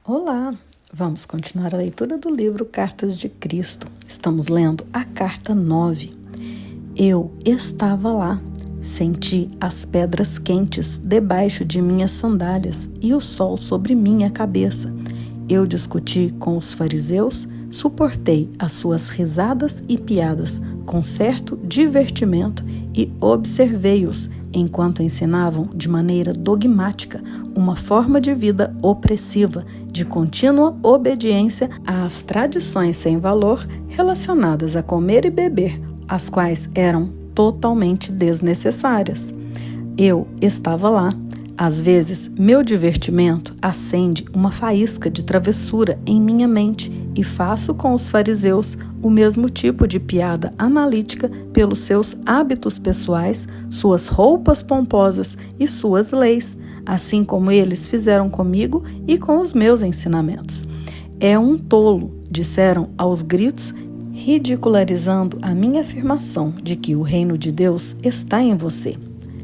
Olá! Vamos continuar a leitura do livro Cartas de Cristo. Estamos lendo a carta 9. Eu estava lá, senti as pedras quentes debaixo de minhas sandálias e o sol sobre minha cabeça. Eu discuti com os fariseus, suportei as suas risadas e piadas com certo divertimento e observei-os enquanto ensinavam de maneira dogmática uma forma de vida opressiva, de contínua obediência às tradições sem valor relacionadas a comer e beber, as quais eram totalmente desnecessárias. Eu estava lá. Às vezes, meu divertimento acende uma faísca de travessura em minha mente e faço com os fariseus o mesmo tipo de piada analítica pelos seus hábitos pessoais, suas roupas pomposas e suas leis, assim como eles fizeram comigo e com os meus ensinamentos. É um tolo, disseram aos gritos, ridicularizando a minha afirmação de que o reino de Deus está em você.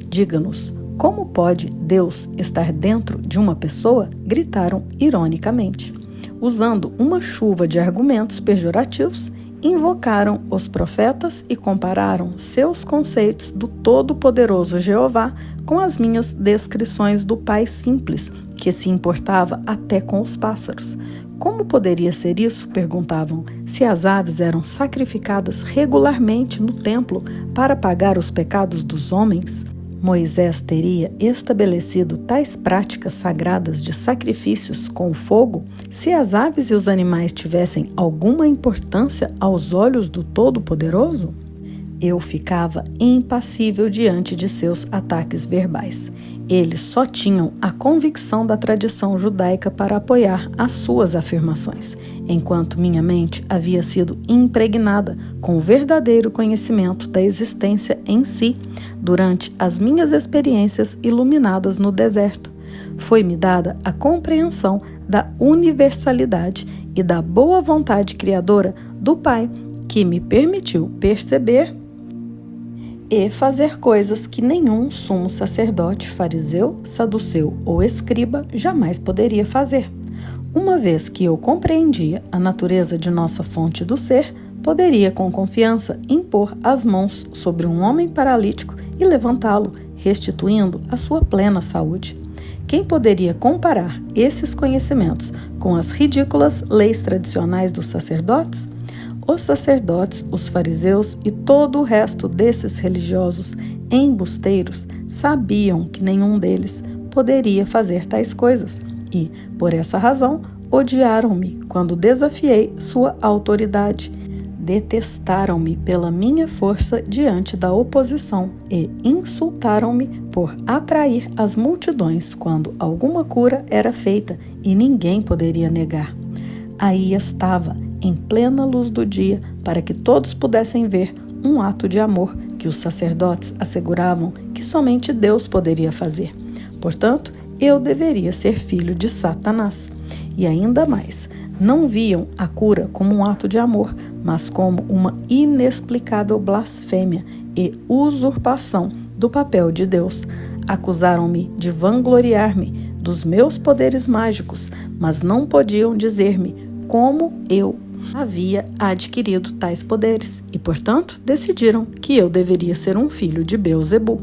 Diga-nos, como pode Deus estar dentro de uma pessoa? Gritaram ironicamente. Usando uma chuva de argumentos pejorativos, invocaram os profetas e compararam seus conceitos do Todo-Poderoso Jeová com as minhas descrições do Pai simples, que se importava até com os pássaros. Como poderia ser isso? Perguntavam, se as aves eram sacrificadas regularmente no templo para pagar os pecados dos homens? Moisés teria estabelecido tais práticas sagradas de sacrifícios com o fogo se as aves e os animais tivessem alguma importância aos olhos do Todo-Poderoso? Eu ficava impassível diante de seus ataques verbais. Eles só tinham a convicção da tradição judaica para apoiar as suas afirmações, enquanto minha mente havia sido impregnada com o verdadeiro conhecimento da existência em si durante as minhas experiências iluminadas no deserto. Foi-me dada a compreensão da universalidade e da boa vontade criadora do Pai, que me permitiu perceber e fazer coisas que nenhum sumo sacerdote, fariseu, saduceu ou escriba jamais poderia fazer. Uma vez que eu compreendia a natureza de nossa fonte do ser, poderia com confiança impor as mãos sobre um homem paralítico e levantá-lo, restituindo a sua plena saúde. Quem poderia comparar esses conhecimentos com as ridículas leis tradicionais dos sacerdotes? Os sacerdotes, os fariseus e todo o resto desses religiosos embusteiros sabiam que nenhum deles poderia fazer tais coisas e, por essa razão, odiaram-me quando desafiei sua autoridade. Detestaram-me pela minha força diante da oposição e insultaram-me por atrair as multidões quando alguma cura era feita e ninguém poderia negar. Aí estava, em plena luz do dia, para que todos pudessem ver um ato de amor que os sacerdotes asseguravam que somente Deus poderia fazer. Portanto, eu deveria ser filho de Satanás. E ainda mais, não viam a cura como um ato de amor, mas como uma inexplicável blasfêmia e usurpação do papel de Deus. Acusaram-me de vangloriar-me dos meus poderes mágicos, mas não podiam dizer-me como eu havia adquirido tais poderes e, portanto, decidiram que eu deveria ser um filho de Beelzebu.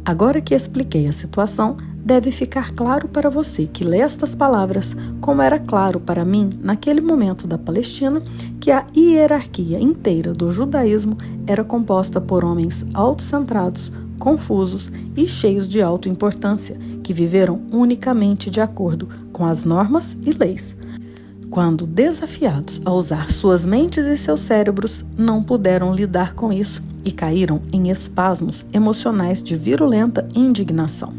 Agora que expliquei a situação, deve ficar claro para você que lê estas palavras, como era claro para mim naquele momento da Palestina, que a hierarquia inteira do judaísmo era composta por homens autocentrados, confusos e cheios de autoimportância, que viveram unicamente de acordo com as normas e leis. Quando desafiados a usar suas mentes e seus cérebros, não puderam lidar com isso e caíram em espasmos emocionais de virulenta indignação.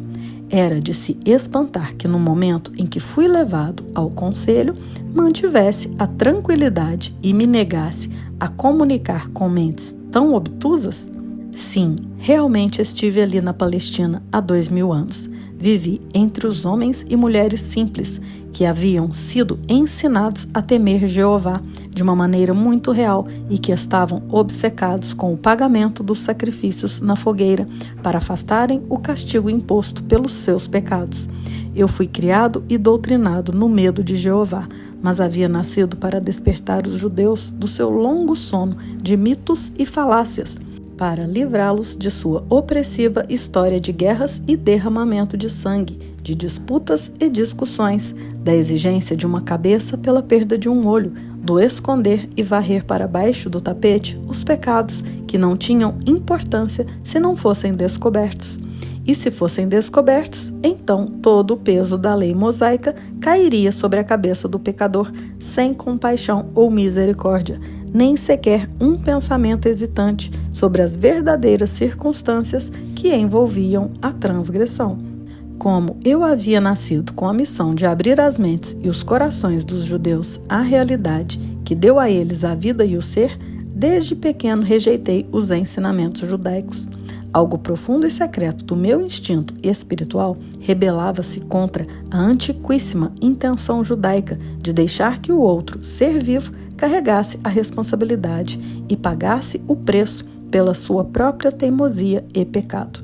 Era de se espantar que no momento em que fui levado ao conselho, mantivesse a tranquilidade e me negasse a comunicar com mentes tão obtusas? Sim, realmente estive ali na Palestina há 2000 anos. Vivi entre os homens e mulheres simples que haviam sido ensinados a temer Jeová de uma maneira muito real e que estavam obcecados com o pagamento dos sacrifícios na fogueira para afastarem o castigo imposto pelos seus pecados. Eu fui criado e doutrinado no medo de Jeová, mas havia nascido para despertar os judeus do seu longo sono de mitos e falácias, para livrá-los de sua opressiva história de guerras e derramamento de sangue, de disputas e discussões, da exigência de uma cabeça pela perda de um olho, do esconder e varrer para baixo do tapete os pecados que não tinham importância se não fossem descobertos. E se fossem descobertos, então todo o peso da lei mosaica cairia sobre a cabeça do pecador, sem compaixão ou misericórdia, nem sequer um pensamento hesitante sobre as verdadeiras circunstâncias que envolviam a transgressão. Como eu havia nascido com a missão de abrir as mentes e os corações dos judeus à realidade que deu a eles a vida e o ser, desde pequeno rejeitei os ensinamentos judaicos. Algo profundo e secreto do meu instinto espiritual rebelava-se contra a antiquíssima intenção judaica de deixar que o outro, ser vivo, carregasse a responsabilidade e pagasse o preço pela sua própria teimosia e pecado.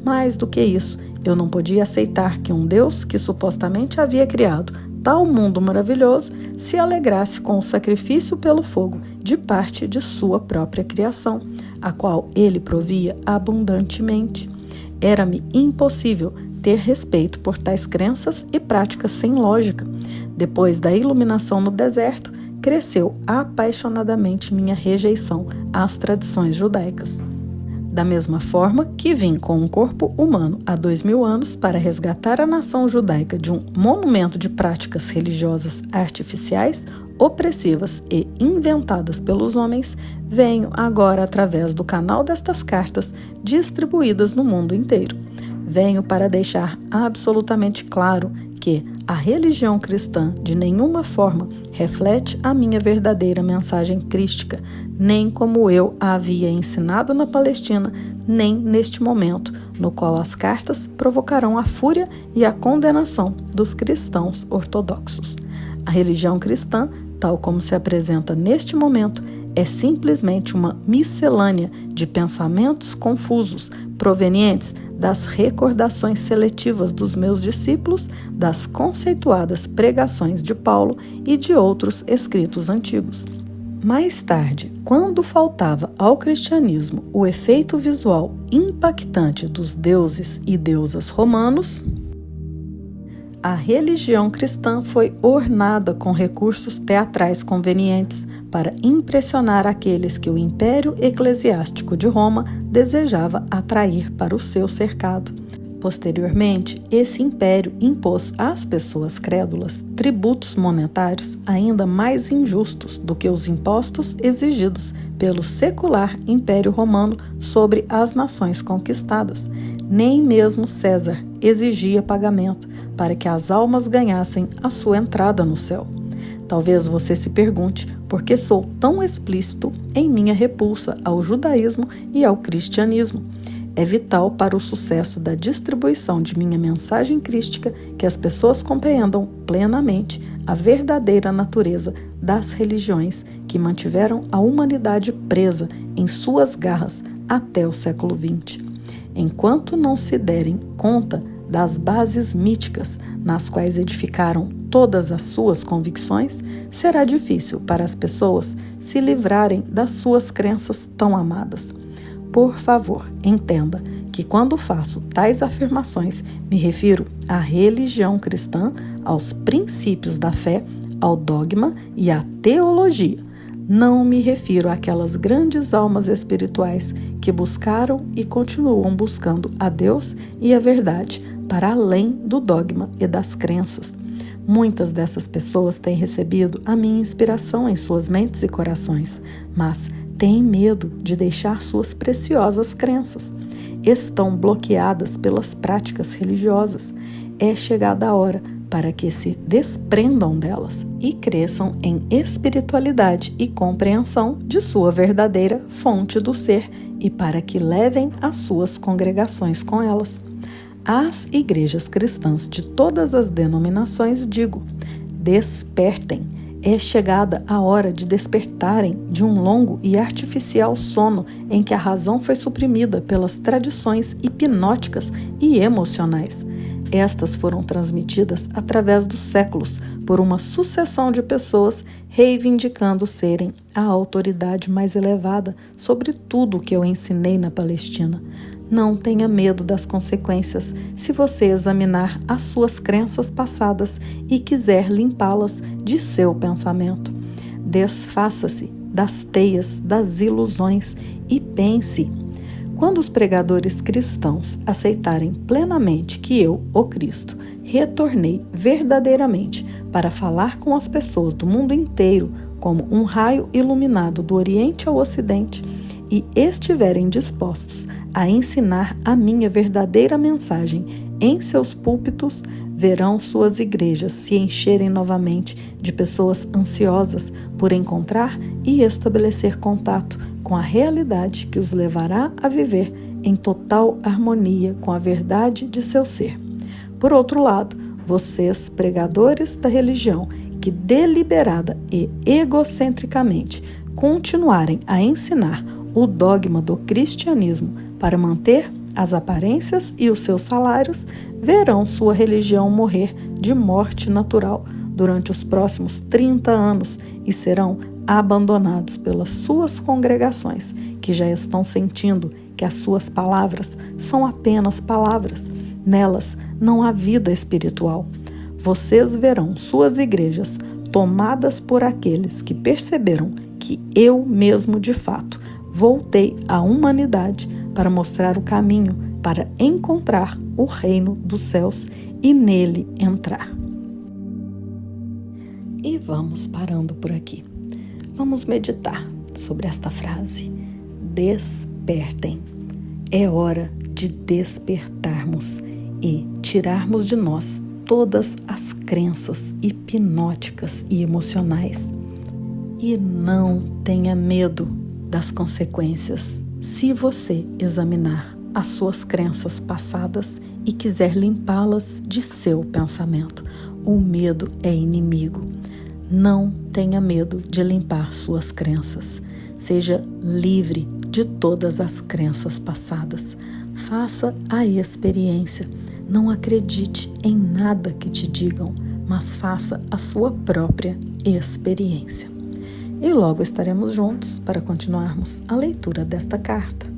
Mais do que isso, eu não podia aceitar que um Deus que supostamente havia criado tal mundo maravilhoso se alegrasse com o sacrifício pelo fogo de parte de sua própria criação, a qual ele provia abundantemente. Era-me impossível ter respeito por tais crenças e práticas sem lógica. Depois da iluminação no deserto, cresceu apaixonadamente minha rejeição às tradições judaicas. Da mesma forma que vim com um corpo humano há 2000 anos para resgatar a nação judaica de um monumento de práticas religiosas artificiais, opressivas e inventadas pelos homens, venho agora através do canal destas cartas distribuídas no mundo inteiro. Venho para deixar absolutamente claro que a religião cristã de nenhuma forma reflete a minha verdadeira mensagem crística, nem como eu a havia ensinado na Palestina, nem neste momento, no qual as cartas provocarão a fúria e a condenação dos cristãos ortodoxos. A religião cristã, tal como se apresenta neste momento, é simplesmente uma miscelânea de pensamentos confusos, provenientes das recordações seletivas dos meus discípulos, das conceituadas pregações de Paulo e de outros escritos antigos. Mais tarde, quando faltava ao cristianismo o efeito visual impactante dos deuses e deusas romanos, a religião cristã foi ornada com recursos teatrais convenientes para impressionar aqueles que o Império Eclesiástico de Roma desejava atrair para o seu cercado. Posteriormente, esse império impôs às pessoas crédulas tributos monetários ainda mais injustos do que os impostos exigidos pelo secular Império Romano sobre as nações conquistadas. Nem mesmo César exigia pagamento para que as almas ganhassem a sua entrada no céu. Talvez você se pergunte por que sou tão explícito em minha repulsa ao judaísmo e ao cristianismo. É vital para o sucesso da distribuição de minha mensagem crística que as pessoas compreendam plenamente a verdadeira natureza das religiões que mantiveram a humanidade presa em suas garras até o século XX. Enquanto não se derem conta das bases míticas nas quais edificaram todas as suas convicções, será difícil para as pessoas se livrarem das suas crenças tão amadas. Por favor, entenda que quando faço tais afirmações, me refiro à religião cristã, aos princípios da fé, ao dogma e à teologia. Não me refiro àquelas grandes almas espirituais que buscaram e continuam buscando a Deus e a verdade para além do dogma e das crenças. Muitas dessas pessoas têm recebido a minha inspiração em suas mentes e corações, mas têm medo de deixar suas preciosas crenças. Estão bloqueadas pelas práticas religiosas. É chegada a hora para que se desprendam delas e cresçam em espiritualidade e compreensão de sua verdadeira fonte do ser e para que levem as suas congregações com elas. Às igrejas cristãs de todas as denominações digo: despertem, É chegada a hora de despertarem de um longo e artificial sono em que a razão foi suprimida pelas tradições hipnóticas e emocionais. Estas foram transmitidas através dos séculos por uma sucessão de pessoas reivindicando serem a autoridade mais elevada sobre tudo o que eu ensinei na Palestina. Não tenha medo das consequências se você examinar as suas crenças passadas e quiser limpá-las de seu pensamento. Desfaça-se das teias, das ilusões e pense. Quando os pregadores cristãos aceitarem plenamente que eu, o Cristo, retornei verdadeiramente para falar com as pessoas do mundo inteiro como um raio iluminado do Oriente ao Ocidente e estiverem dispostos a ensinar a minha verdadeira mensagem em seus púlpitos, verão suas igrejas se encherem novamente de pessoas ansiosas por encontrar e estabelecer contato com a realidade que os levará a viver em total harmonia com a verdade de seu ser. Por outro lado, vocês, pregadores da religião, que deliberada e egocentricamente continuarem a ensinar o dogma do cristianismo para manter as aparências e os seus salários, verão sua religião morrer de morte natural durante os próximos 30 anos e serão abandonados pelas suas congregações, que já estão sentindo que as suas palavras são apenas palavras. Nelas não há vida espiritual. Vocês verão suas igrejas tomadas por aqueles que perceberam que eu mesmo, de fato, voltei à humanidade para mostrar o caminho para encontrar o reino dos céus e nele entrar. E vamos parando por aqui. Vamos meditar sobre esta frase. Despertem. É hora de despertarmos e tirarmos de nós todas as crenças hipnóticas e emocionais. E não tenha medo das consequências se você examinar as suas crenças passadas e quiser limpá-las de seu pensamento. O medo é inimigo. Não tenha medo de limpar suas crenças. Seja livre de todas as crenças passadas. Faça a experiência. Não acredite em nada que te digam, mas faça a sua própria experiência. E logo estaremos juntos para continuarmos a leitura desta carta.